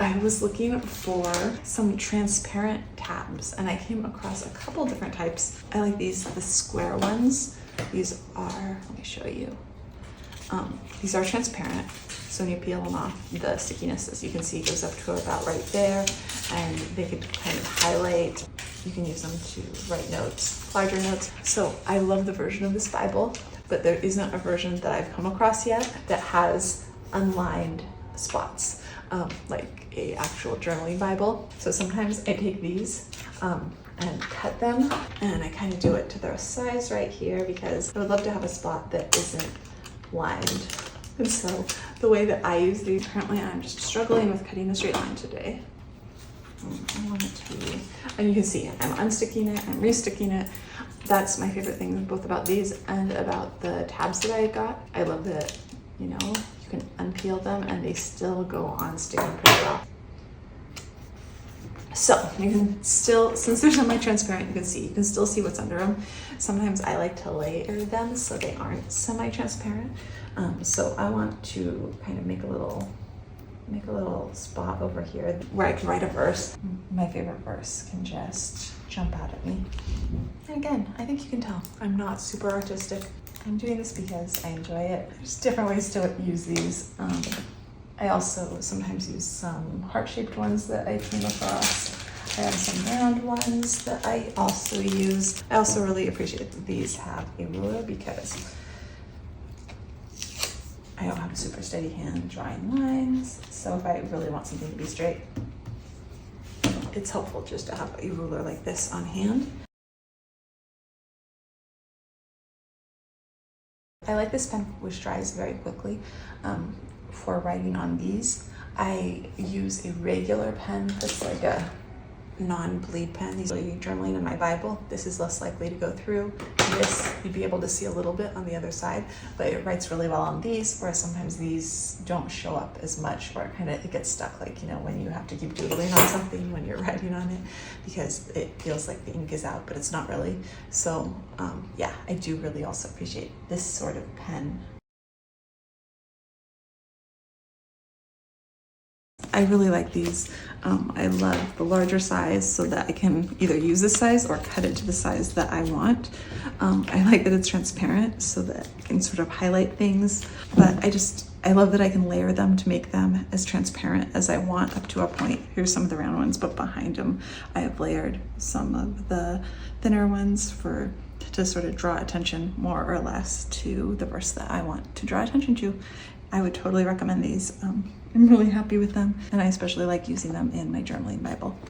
I was looking for some transparent tabs and I came across a couple different types. I like the square ones. These are, let me show you. These are transparent. So when you peel them off, the stickiness, as you can see, goes up to about right there, and they could kind of highlight. You can use them to write notes, larger notes. So I love the version of this Bible, but there isn't a version that I've come across yet that has unlined spots, like a actual journaling Bible. So sometimes I take these and cut them, and I kind of do it to their size right here because I would love to have a spot that isn't lined. And so the way that I use these currently, I'm just struggling with cutting a straight line today. I want it to be, and you can see I'm unsticking it, I'm resticking it. That's my favorite thing both about these and about the tabs that I got. I love that, you know, you can unpeel them and they still go on sticking pretty well. So you can still, since they're semi-transparent, you can still see what's under them. Sometimes I like to layer them so they aren't semi-transparent. So I want to kind of make a little spot over here where I can write a verse. My favorite verse can just jump out at me. And again, I think you can tell I'm not super artistic. I'm doing this because I enjoy it. There's different ways to use these. I also sometimes use some heart-shaped ones that I came across. I have some round ones that I also use. I also really appreciate that these have a ruler because I don't have a super steady hand drawing lines. So if I really want something to be straight, it's helpful just to have a ruler like this on hand. I like this pen which dries very quickly. For writing on these, I use a regular pen that's like a non-bleed pen. These are journaling in my Bible. This is less likely to go through. This, you'd be able to see a little bit on the other side, but it writes really well on these, whereas sometimes these don't show up as much, or it gets stuck, like, you know, when you have to keep doodling on something when you're writing on it, because it feels like the ink is out, but it's not really. So yeah, I do really also appreciate this sort of pen. I really like these. I love the larger size so that I can either use this size or cut it to the size that I want. I like that it's transparent so that I can sort of highlight things, but I love that I can layer them to make them as transparent as I want up to a point. Here's some of the round ones, but behind them I have layered some of the thinner ones to sort of draw attention more or less to the verse that I want to draw attention to. I would totally recommend these. I'm really happy with them, and I especially like using them in my journaling Bible.